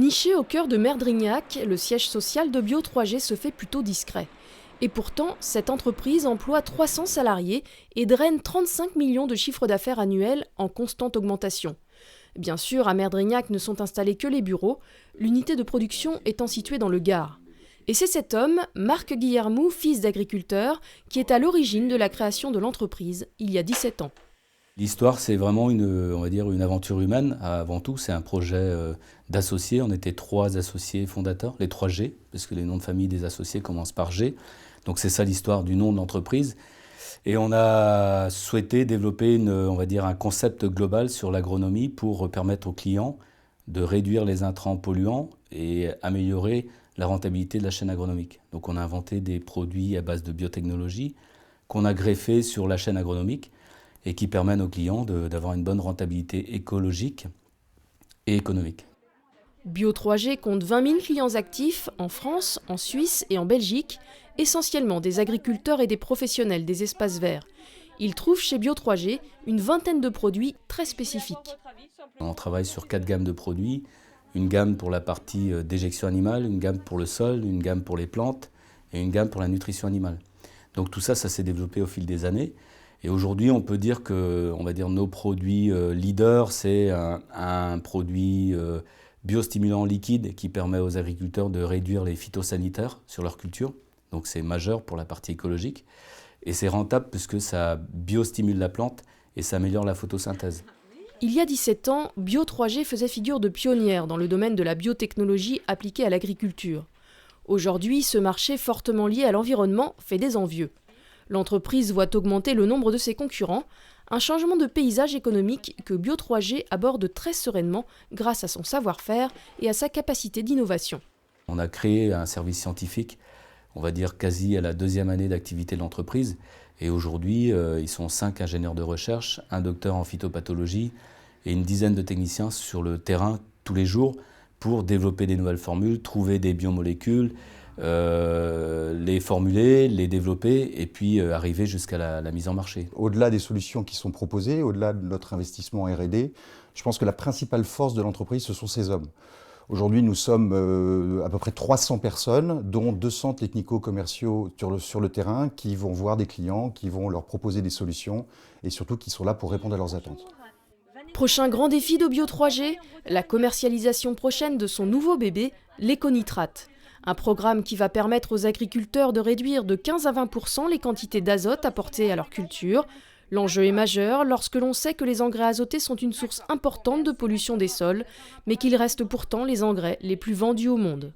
Niché au cœur de Merdrignac, le siège social de Bio3G se fait plutôt discret. Et pourtant, cette entreprise emploie 300 salariés et draine 35 millions de chiffre d'affaires annuel en constante augmentation. Bien sûr, à Merdrignac ne sont installés que les bureaux, l'unité de production étant située dans le Gard. Et c'est cet homme, Marc Guillermou, fils d'agriculteur, qui est à l'origine de la création de l'entreprise, il y a 17 ans. L'histoire, c'est vraiment une aventure humaine. Avant tout, c'est un projet d'associés. On était 3 associés fondateurs, les 3 G, parce que les noms de famille des associés commencent par G. Donc c'est ça l'histoire du nom de l'entreprise. Et on a souhaité développer un concept global sur l'agronomie pour permettre aux clients de réduire les intrants polluants et améliorer la rentabilité de la chaîne agronomique. Donc on a inventé des produits à base de biotechnologie qu'on a greffés sur la chaîne agronomique et qui permettent aux clients d'avoir une bonne rentabilité écologique et économique. Bio3G compte 20 000 clients actifs en France, en Suisse et en Belgique, essentiellement des agriculteurs et des professionnels des espaces verts. Ils trouvent chez Bio3G une vingtaine de produits très spécifiques. On travaille sur 4 gammes de produits, une gamme pour la partie déjection animale, une gamme pour le sol, une gamme pour les plantes et une gamme pour la nutrition animale. Donc tout ça, ça s'est développé au fil des années. Et aujourd'hui, on peut dire que nos produits leaders, c'est un produit biostimulant liquide qui permet aux agriculteurs de réduire les phytosanitaires sur leur culture. Donc c'est majeur pour la partie écologique. Et c'est rentable puisque ça biostimule la plante et ça améliore la photosynthèse. Il y a 17 ans, Bio3G faisait figure de pionnière dans le domaine de la biotechnologie appliquée à l'agriculture. Aujourd'hui, ce marché fortement lié à l'environnement fait des envieux. L'entreprise voit augmenter le nombre de ses concurrents, un changement de paysage économique que Bio3G aborde très sereinement grâce à son savoir-faire et à sa capacité d'innovation. On a créé un service scientifique, quasi à la 2e année d'activité de l'entreprise. Et aujourd'hui, ils sont 5 ingénieurs de recherche, un docteur en phytopathologie et une dizaine de techniciens sur le terrain tous les jours pour développer des nouvelles formules, trouver des biomolécules, les formuler, les développer et puis arriver jusqu'à la mise en marché. Au-delà des solutions qui sont proposées, au-delà de notre investissement en R&D, je pense que la principale force de l'entreprise, ce sont ces hommes. Aujourd'hui, nous sommes à peu près 300 personnes, dont 200 technico-commerciaux sur le terrain qui vont voir des clients, qui vont leur proposer des solutions et surtout qui sont là pour répondre à leurs attentes. Prochain grand défi de Bio3G, la commercialisation prochaine de son nouveau bébé, l'éconitrate. Un programme qui va permettre aux agriculteurs de réduire de 15 à 20% les quantités d'azote apportées à leur culture. L'enjeu est majeur lorsque l'on sait que les engrais azotés sont une source importante de pollution des sols, mais qu'ils restent pourtant les engrais les plus vendus au monde.